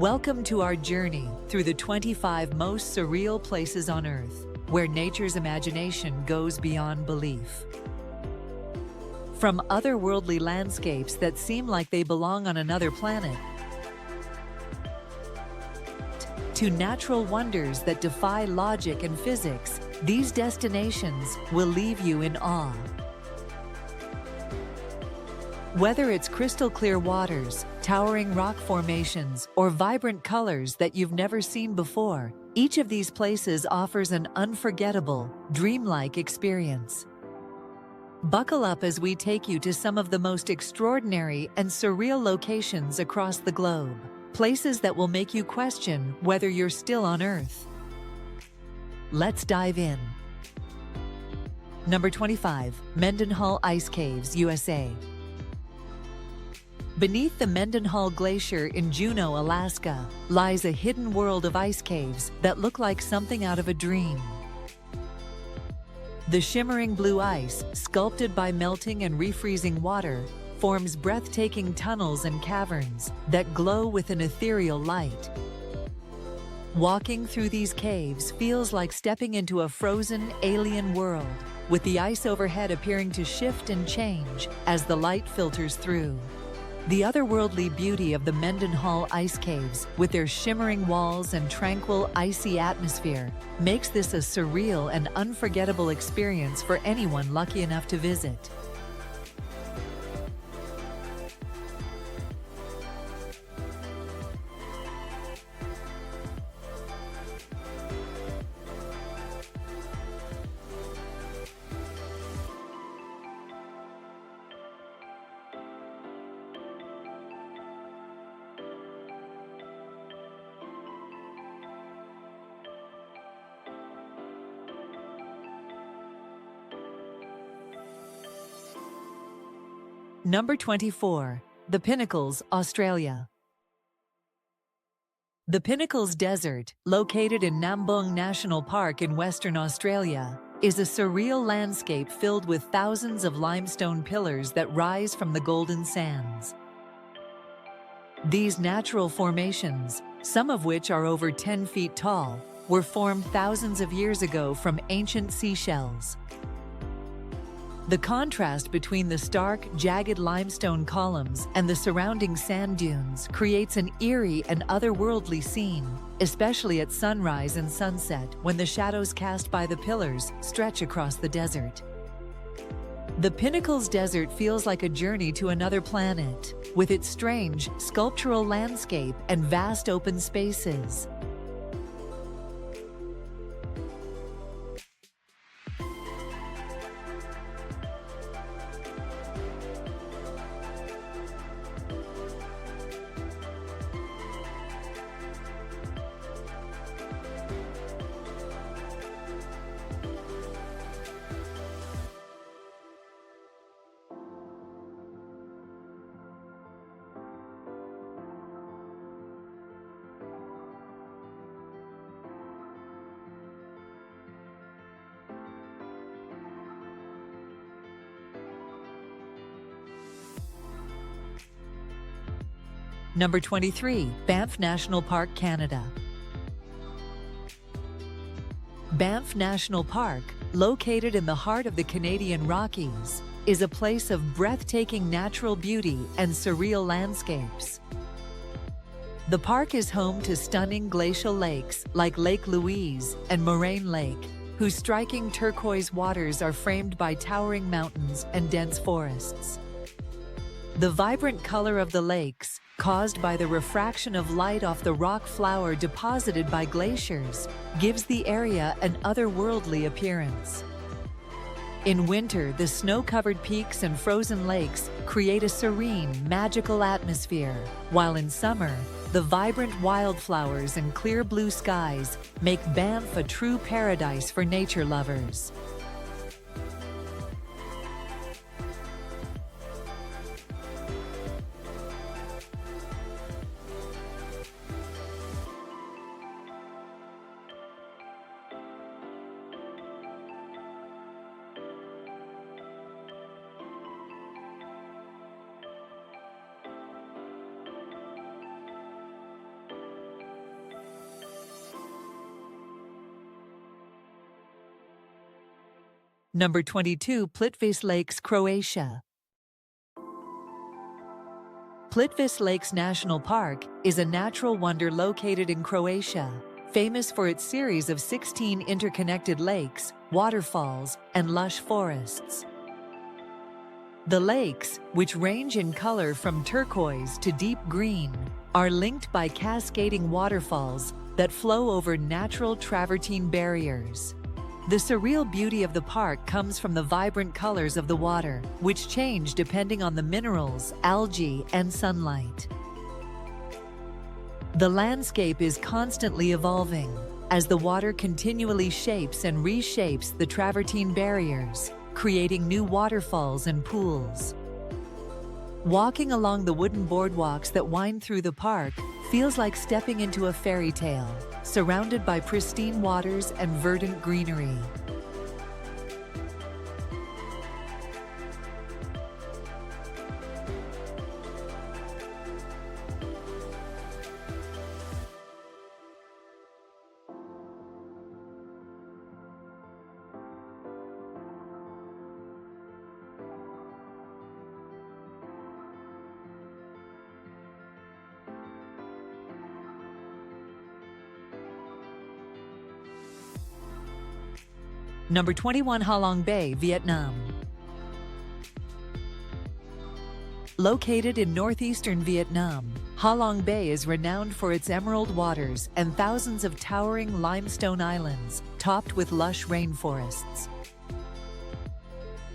Welcome to our journey through the 25 most surreal places on Earth, where nature's imagination goes beyond belief. From otherworldly landscapes that seem like they belong on another planet, to natural wonders that defy logic and physics, these destinations will leave you in awe. Whether it's crystal-clear waters, towering rock formations, or vibrant colors that you've never seen before, each of these places offers an unforgettable, dreamlike experience. Buckle up as we take you to some of the most extraordinary and surreal locations across the globe, places that will make you question whether you're still on Earth. Let's dive in. Number 25. Mendenhall Ice Caves, USA. Beneath the Mendenhall Glacier in Juneau, Alaska, lies a hidden world of ice caves that look like something out of a dream. The shimmering blue ice, sculpted by melting and refreezing water, forms breathtaking tunnels and caverns that glow with an ethereal light. Walking through these caves feels like stepping into a frozen, alien world, with the ice overhead appearing to shift and change as the light filters through. The otherworldly beauty of the Mendenhall Ice Caves, with their shimmering walls and tranquil, icy atmosphere, makes this a surreal and unforgettable experience for anyone lucky enough to visit. Number 24. The Pinnacles, Australia. The Pinnacles Desert, located in Nambung National Park in Western Australia, is a surreal landscape filled with thousands of limestone pillars that rise from the golden sands. These natural formations, some of which are over 10 feet tall, were formed thousands of years ago from ancient seashells. The contrast between the stark, jagged limestone columns and the surrounding sand dunes creates an eerie and otherworldly scene, especially at sunrise and sunset when the shadows cast by the pillars stretch across the desert. The Pinnacles Desert feels like a journey to another planet, with its strange, sculptural landscape and vast open spaces. Number 23. Banff National Park, Canada. Banff National Park, located in the heart of the Canadian Rockies, is a place of breathtaking natural beauty and surreal landscapes. The park is home to stunning glacial lakes like Lake Louise and Moraine Lake, whose striking turquoise waters are framed by towering mountains and dense forests. The vibrant color of the lakes, caused by the refraction of light off the rock flour deposited by glaciers, gives the area an otherworldly appearance. In winter, the snow-covered peaks and frozen lakes create a serene, magical atmosphere, while in summer, the vibrant wildflowers and clear blue skies make Banff a true paradise for nature lovers. Number 22, Plitvice Lakes, Croatia. Plitvice Lakes National Park is a natural wonder located in Croatia, famous for its series of 16 interconnected lakes, waterfalls, and lush forests. The lakes, which range in color from turquoise to deep green, are linked by cascading waterfalls that flow over natural travertine barriers. The surreal beauty of the park comes from the vibrant colors of the water, which change depending on the minerals, algae, and sunlight. The landscape is constantly evolving, as the water continually shapes and reshapes the travertine barriers, creating new waterfalls and pools. Walking along the wooden boardwalks that wind through the park feels like stepping into a fairy tale, surrounded by pristine waters and verdant greenery. Number 21, Ha Long Bay, Vietnam. Located in northeastern Vietnam, Ha Long Bay is renowned for its emerald waters and thousands of towering limestone islands topped with lush rainforests.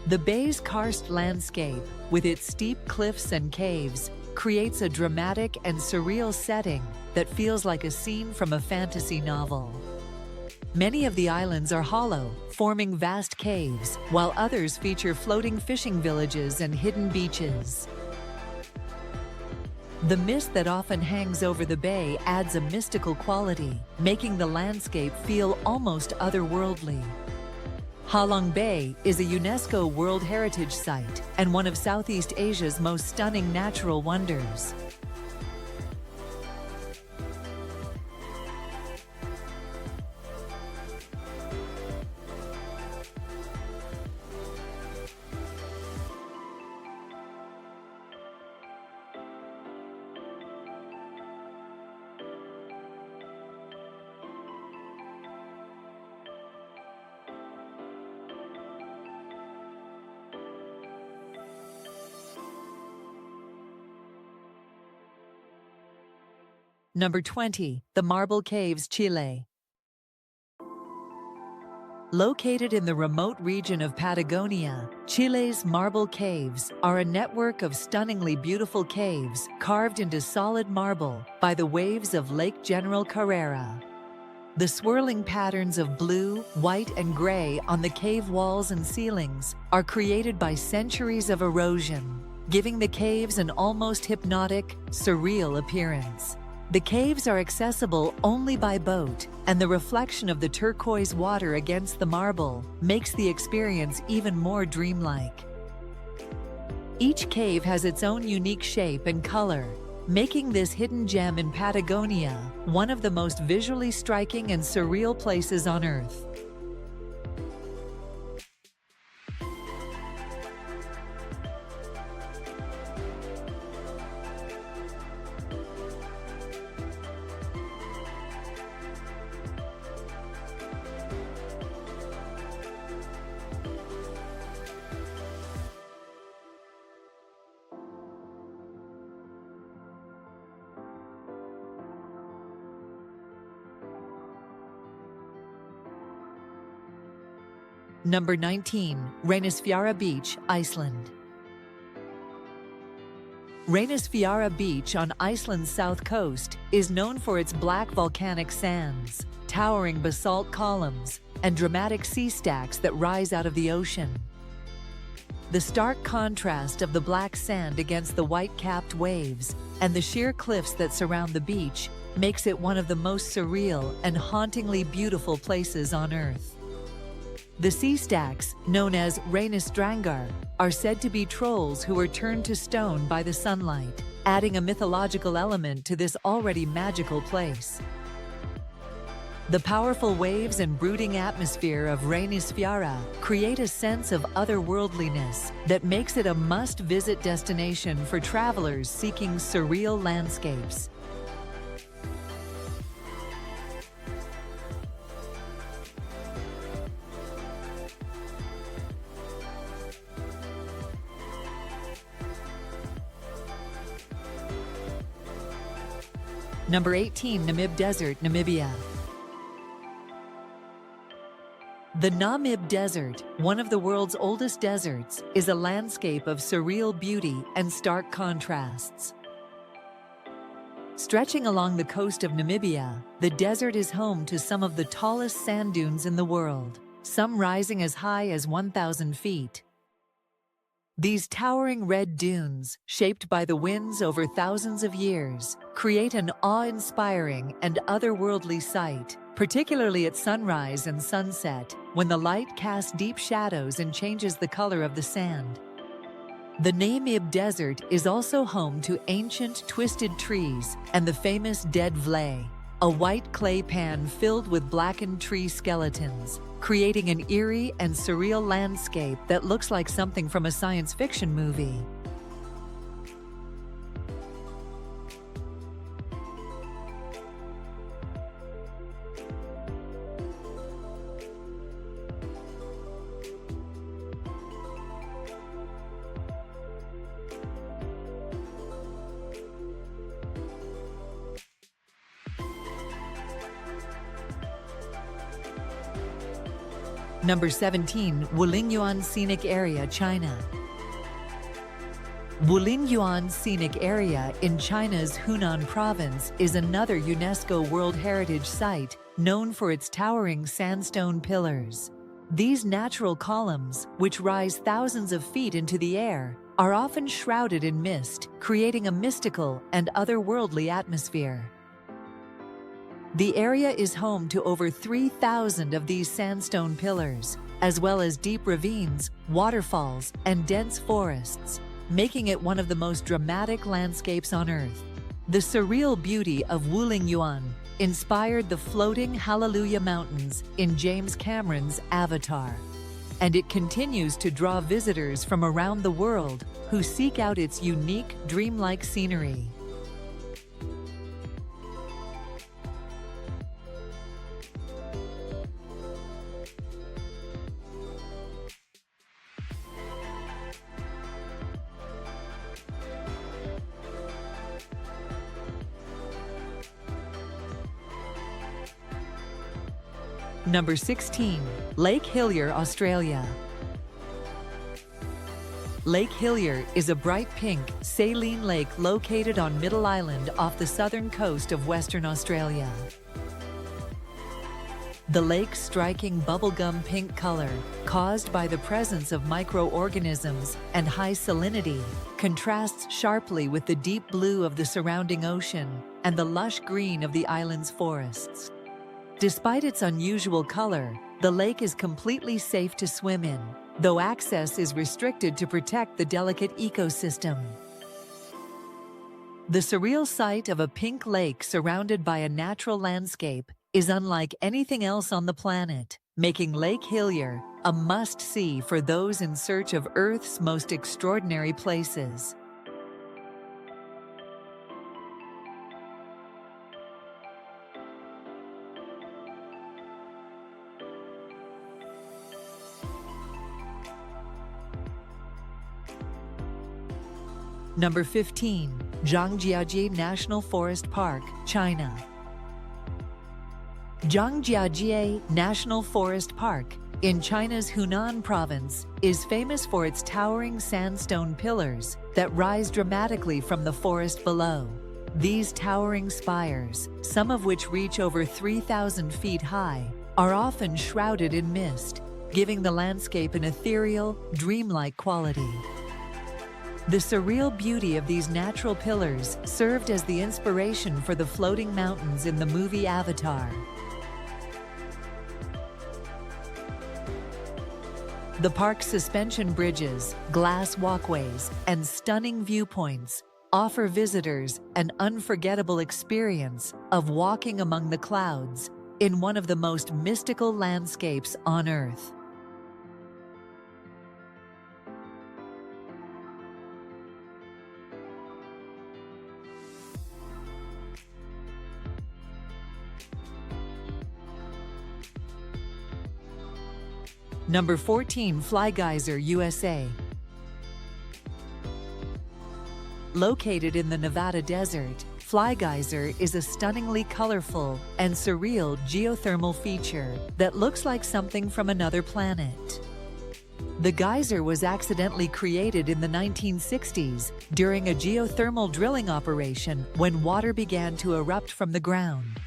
The bay's karst landscape, with its steep cliffs and caves, creates a dramatic and surreal setting that feels like a scene from a fantasy novel. Many of the islands are hollow, forming vast caves, while others feature floating fishing villages and hidden beaches. The mist that often hangs over the bay adds a mystical quality, making the landscape feel almost otherworldly. Ha Long Bay is a UNESCO World Heritage Site and one of Southeast Asia's most stunning natural wonders. Number 20, the Marble Caves, Chile. Located in the remote region of Patagonia, Chile's Marble Caves are a network of stunningly beautiful caves carved into solid marble by the waves of Lake General Carrera. The swirling patterns of blue, white, and gray on the cave walls and ceilings are created by centuries of erosion, giving the caves an almost hypnotic, surreal appearance. The caves are accessible only by boat, and the reflection of the turquoise water against the marble makes the experience even more dreamlike. Each cave has its own unique shape and color, making this hidden gem in Patagonia one of the most visually striking and surreal places on Earth. Number 19, Reynisfjara Beach, Iceland. Reynisfjara Beach on Iceland's south coast is known for its black volcanic sands, towering basalt columns, and dramatic sea stacks that rise out of the ocean. The stark contrast of the black sand against the white-capped waves and the sheer cliffs that surround the beach makes it one of the most surreal and hauntingly beautiful places on Earth. The sea stacks, known as Reynisdrangar, are said to be trolls who are turned to stone by the sunlight, adding a mythological element to this already magical place. The powerful waves and brooding atmosphere of Rainisfjara create a sense of otherworldliness that makes it a must-visit destination for travelers seeking surreal landscapes. Number 18, Namib Desert, Namibia. The Namib Desert, one of the world's oldest deserts, is a landscape of surreal beauty and stark contrasts. Stretching along the coast of Namibia, the desert is home to some of the tallest sand dunes in the world, some rising as high as 1,000 feet. These towering red dunes, shaped by the winds over thousands of years, create an awe-inspiring and otherworldly sight, particularly at sunrise and sunset, when the light casts deep shadows and changes the color of the sand. The Namib Desert is also home to ancient twisted trees and the famous dead vlei, a white clay pan filled with blackened tree skeletons, creating an eerie and surreal landscape that looks like something from a science fiction movie. Number 17, Wulingyuan Scenic Area, China. Wulingyuan Scenic Area in China's Hunan province is another UNESCO World Heritage Site known for its towering sandstone pillars. These natural columns, which rise thousands of feet into the air, are often shrouded in mist, creating a mystical and otherworldly atmosphere. The area is home to over 3,000 of these sandstone pillars, as well as deep ravines, waterfalls, and dense forests, making it one of the most dramatic landscapes on Earth. The surreal beauty of Wulingyuan inspired the floating Hallelujah Mountains in James Cameron's Avatar, and it continues to draw visitors from around the world who seek out its unique, dreamlike scenery. Number 16, Lake Hillier, Australia. Lake Hillier is a bright pink, saline lake located on Middle Island off the southern coast of Western Australia. The lake's striking bubblegum pink color, caused by the presence of microorganisms and high salinity, contrasts sharply with the deep blue of the surrounding ocean and the lush green of the island's forests. Despite its unusual color, the lake is completely safe to swim in, though access is restricted to protect the delicate ecosystem. The surreal sight of a pink lake surrounded by a natural landscape is unlike anything else on the planet, making Lake Hillier a must-see for those in search of Earth's most extraordinary places. Number 15, Zhangjiajie National Forest Park, China. Zhangjiajie National Forest Park in China's Hunan province is famous for its towering sandstone pillars that rise dramatically from the forest below. These towering spires, some of which reach over 3,000 feet high, are often shrouded in mist, giving the landscape an ethereal, dreamlike quality. The surreal beauty of these natural pillars served as the inspiration for the floating mountains in the movie Avatar. The park's suspension bridges, glass walkways, and stunning viewpoints offer visitors an unforgettable experience of walking among the clouds, in one of the most mystical landscapes on Earth. Number 14. Fly Geyser, USA. Located in the Nevada desert, Fly Geyser is a stunningly colorful and surreal geothermal feature that looks like something from another planet. The geyser was accidentally created in the 1960s during a geothermal drilling operation when water began to erupt from the ground.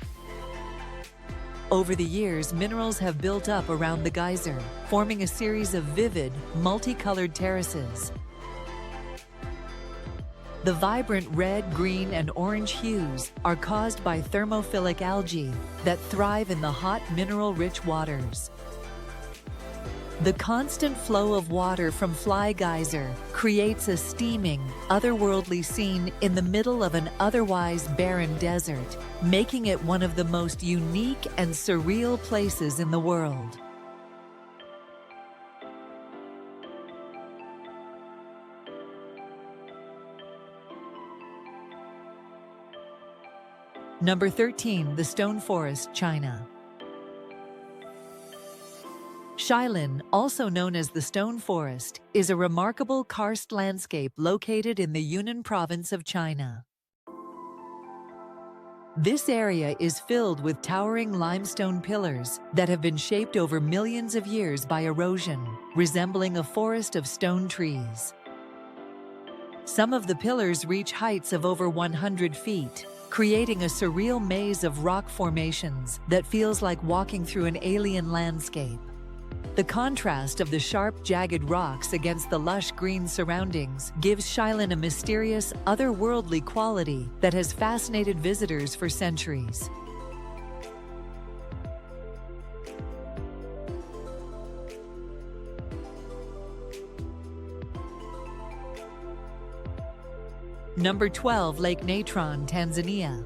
Over the years, minerals have built up around the geyser, forming a series of vivid, multicolored terraces. The vibrant red, green, and orange hues are caused by thermophilic algae that thrive in the hot, mineral-rich waters. The constant flow of water from Fly Geyser creates a steaming, otherworldly scene in the middle of an otherwise barren desert, making it one of the most unique and surreal places in the world. Number 13. The Stone Forest, China. Shilin, also known as the Stone Forest, is a remarkable karst landscape located in the Yunnan province of China. This area is filled with towering limestone pillars that have been shaped over millions of years by erosion, resembling a forest of stone trees. Some of the pillars reach heights of over 100 feet, creating a surreal maze of rock formations that feels like walking through an alien landscape. The contrast of the sharp, jagged rocks against the lush green surroundings gives Shilin a mysterious, otherworldly quality that has fascinated visitors for centuries. Number 12. Lake Natron, Tanzania.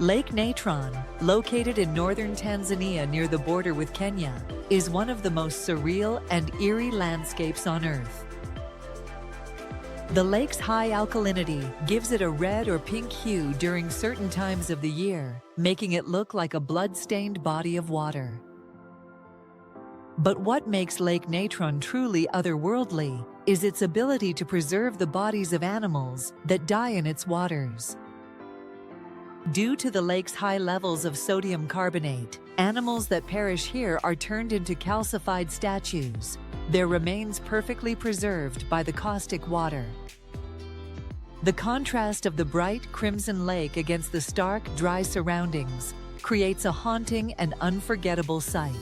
Lake Natron, located in northern Tanzania near the border with Kenya, is one of the most surreal and eerie landscapes on Earth. The lake's high alkalinity gives it a red or pink hue during certain times of the year, making it look like a blood-stained body of water. But what makes Lake Natron truly otherworldly is its ability to preserve the bodies of animals that die in its waters. Due to the lake's high levels of sodium carbonate, animals that perish here are turned into calcified statues, their remains perfectly preserved by the caustic water. The contrast of the bright crimson lake against the stark, dry surroundings creates a haunting and unforgettable sight.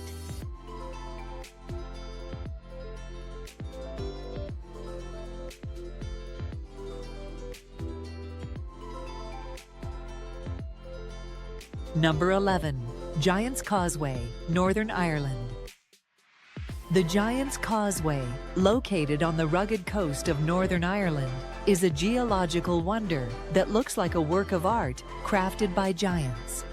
Number 11. Giant's Causeway, Northern Ireland. The Giant's Causeway, located on the rugged coast of Northern Ireland, is a geological wonder that looks like a work of art crafted by giants.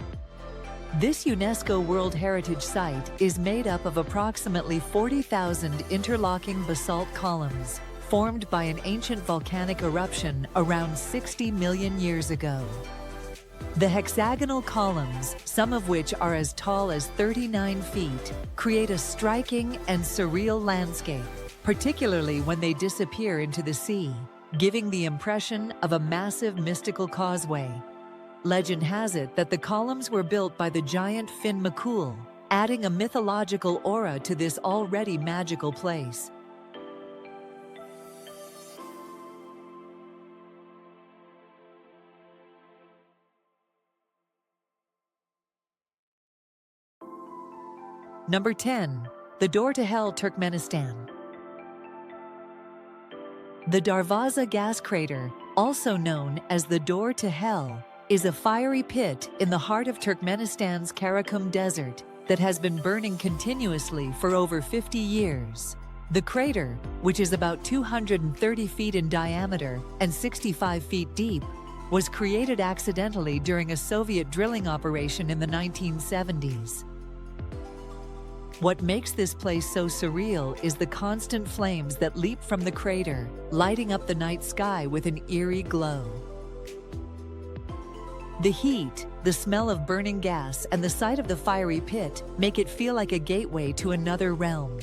This UNESCO World Heritage Site is made up of approximately 40,000 interlocking basalt columns, formed by an ancient volcanic eruption around 60 million years ago. The hexagonal columns, some of which are as tall as 39 feet, create a striking and surreal landscape, particularly when they disappear into the sea, giving the impression of a massive mystical causeway. Legend has it that the columns were built by the giant Finn McCool, adding a mythological aura to this already magical place. Number 10. The Door to Hell, Turkmenistan. The Darvaza gas crater, also known as the Door to Hell, is a fiery pit in the heart of Turkmenistan's Karakum Desert that has been burning continuously for over 50 years. The crater, which is about 230 feet in diameter and 65 feet deep, was created accidentally during a Soviet drilling operation in the 1970s. What makes this place so surreal is the constant flames that leap from the crater, lighting up the night sky with an eerie glow. The heat, the smell of burning gas, and the sight of the fiery pit make it feel like a gateway to another realm.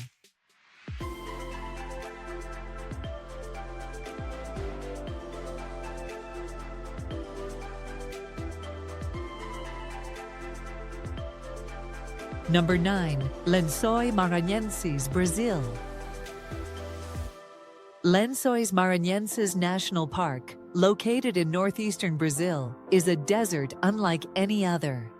Number 9. Lençóis Maranhenses, Brazil. Lençóis Maranhenses National Park, located in northeastern Brazil, is a desert unlike any other.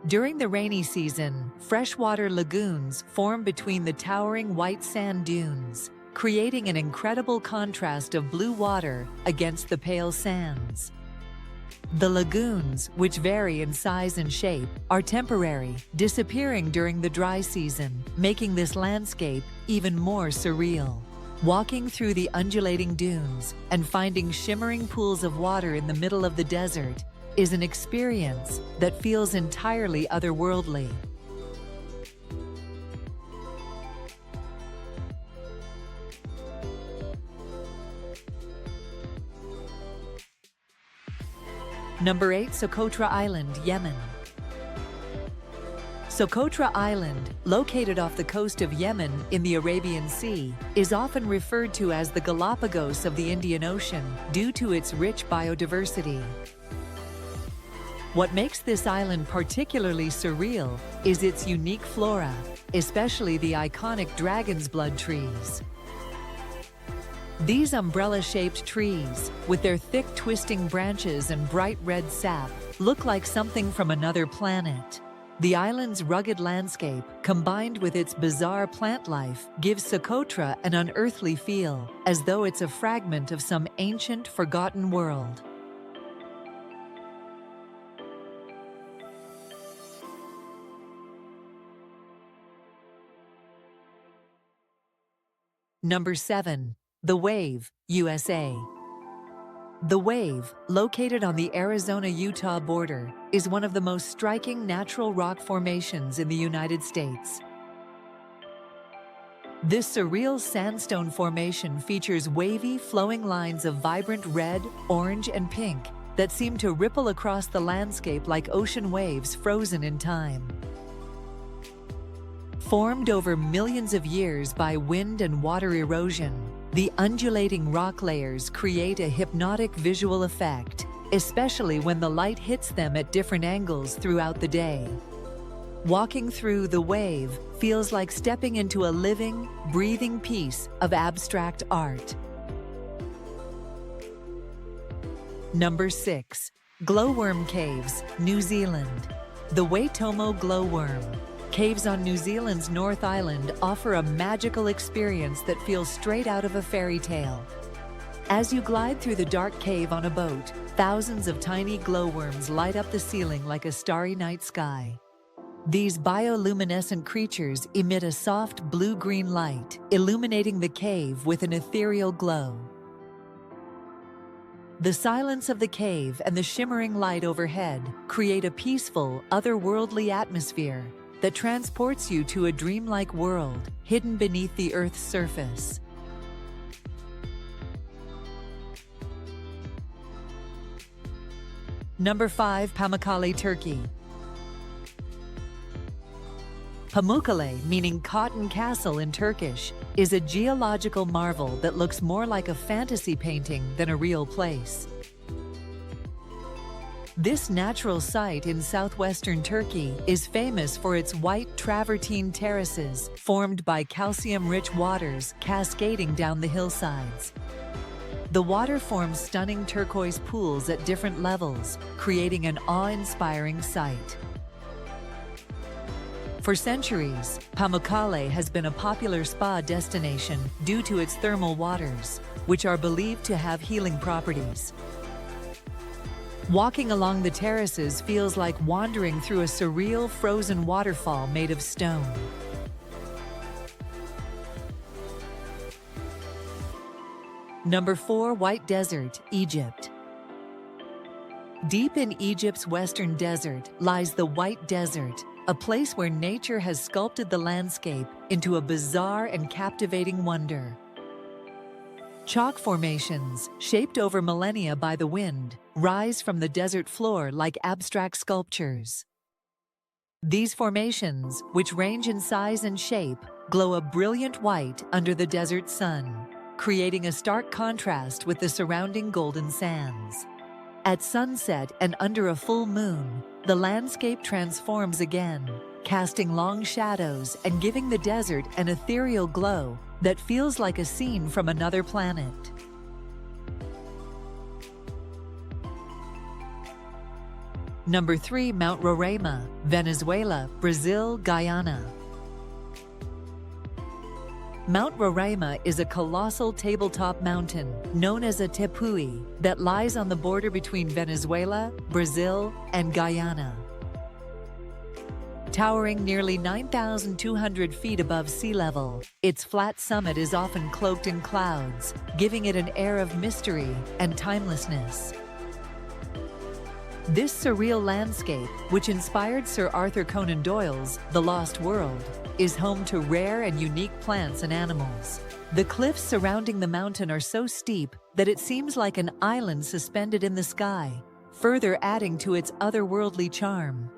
During the rainy season, freshwater lagoons form between the towering white sand dunes, creating an incredible contrast of blue water against the pale sands. The lagoons, which vary in size and shape, are temporary, disappearing during the dry season, making this landscape even more surreal. Walking through the undulating dunes and finding shimmering pools of water in the middle of the desert is an experience that feels entirely otherworldly. Number 8. Socotra Island, Yemen. Socotra Island, located off the coast of Yemen in the Arabian Sea, is often referred to as the Galapagos of the Indian Ocean due to its rich biodiversity. What makes this island particularly surreal is its unique flora, especially the iconic dragon's blood trees. These umbrella-shaped trees, with their thick twisting branches and bright red sap, look like something from another planet. The island's rugged landscape, combined with its bizarre plant life, gives Socotra an unearthly feel, as though it's a fragment of some ancient, forgotten world. Number 7. The Wave, USA. The Wave, located on the Arizona-Utah border, is one of the most striking natural rock formations in the United States. This surreal sandstone formation features wavy, flowing lines of vibrant red, orange, and pink that seem to ripple across the landscape like ocean waves frozen in time. Formed over millions of years by wind and water erosion, the undulating rock layers create a hypnotic visual effect, especially when the light hits them at different angles throughout the day. Walking through the Wave feels like stepping into a living, breathing piece of abstract art. Number 6. Glowworm Caves, New Zealand. The Waitomo Glowworm Caves on New Zealand's North Island offer a magical experience that feels straight out of a fairy tale. As you glide through the dark cave on a boat, thousands of tiny glowworms light up the ceiling like a starry night sky. These bioluminescent creatures emit a soft blue-green light, illuminating the cave with an ethereal glow. The silence of the cave and the shimmering light overhead create a peaceful, otherworldly atmosphere that transports you to a dreamlike world hidden beneath the Earth's surface. Number 5. Pamukkale, Turkey. Pamukkale, meaning cotton castle in Turkish, is a geological marvel that looks more like a fantasy painting than a real place. This natural site in southwestern Turkey is famous for its white travertine terraces formed by calcium-rich waters cascading down the hillsides. The water forms stunning turquoise pools at different levels, creating an awe-inspiring sight. For centuries, Pamukkale has been a popular spa destination due to its thermal waters, which are believed to have healing properties. Walking along the terraces feels like wandering through a surreal frozen waterfall made of stone. Number 4. White Desert, Egypt. Deep in Egypt's western desert lies the White Desert, a place where nature has sculpted the landscape into a bizarre and captivating wonder. Chalk formations, shaped over millennia by the wind, rise from the desert floor like abstract sculptures. These formations, which range in size and shape, glow a brilliant white under the desert sun, creating a stark contrast with the surrounding golden sands. At sunset and under a full moon, the landscape transforms again, casting long shadows and giving the desert an ethereal glow that feels like a scene from another planet. Number 3. Mount Roraima, Venezuela, Brazil, Guyana. Mount Roraima is a colossal tabletop mountain known as a tepui that lies on the border between Venezuela, Brazil, and Guyana. Towering nearly 9,200 feet above sea level, its flat summit is often cloaked in clouds, giving it an air of mystery and timelessness. This surreal landscape, which inspired Sir Arthur Conan Doyle's The Lost World, is home to rare and unique plants and animals. The cliffs surrounding the mountain are so steep that it seems like an island suspended in the sky, further adding to its otherworldly charm.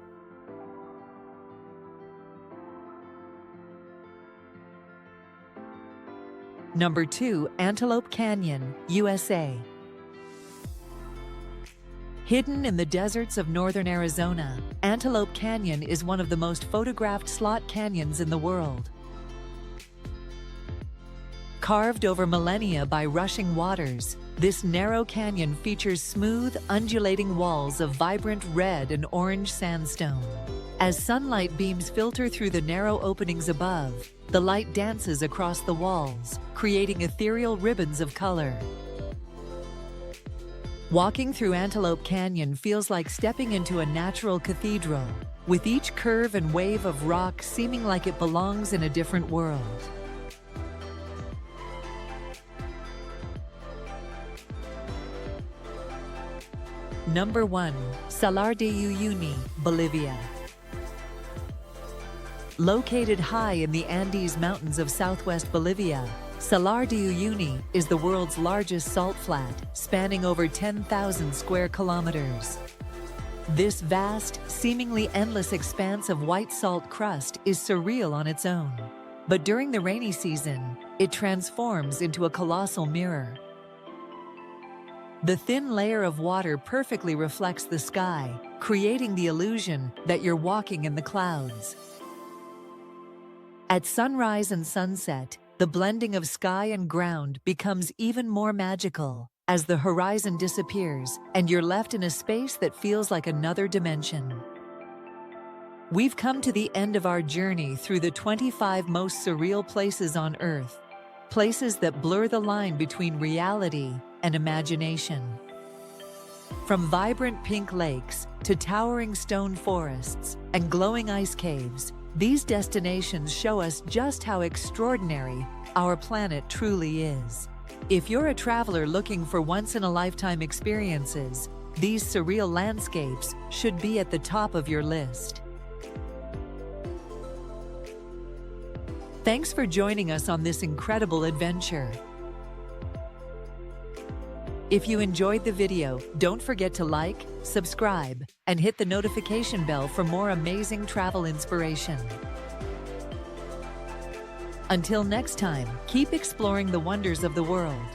Number 2. Antelope Canyon, USA. Hidden in the deserts of northern Arizona, Antelope Canyon is one of the most photographed slot canyons in the world. Carved over millennia by rushing waters, this narrow canyon features smooth, undulating walls of vibrant red and orange sandstone. As sunlight beams filter through the narrow openings above, the light dances across the walls, creating ethereal ribbons of color. Walking through Antelope Canyon feels like stepping into a natural cathedral, with each curve and wave of rock seeming like it belongs in a different world. Number 1. Salar de Uyuni, Bolivia. Located high in the Andes Mountains of southwest Bolivia, Salar de Uyuni is the world's largest salt flat, spanning over 10,000 square kilometers. This vast, seemingly endless expanse of white salt crust is surreal on its own. But during the rainy season, it transforms into a colossal mirror. The thin layer of water perfectly reflects the sky, creating the illusion that you're walking in the clouds. At sunrise and sunset, the blending of sky and ground becomes even more magical as the horizon disappears and you're left in a space that feels like another dimension. We've come to the end of our journey through the 25 most surreal places on Earth, places that blur the line between reality and imagination. From vibrant pink lakes to towering stone forests and glowing ice caves, these destinations show us just how extraordinary our planet truly is. If you're a traveler looking for once-in-a-lifetime experiences, these surreal landscapes should be at the top of your list. Thanks for joining us on this incredible adventure. If you enjoyed the video, don't forget to like, subscribe, and hit the notification bell for more amazing travel inspiration. Until next time, keep exploring the wonders of the world.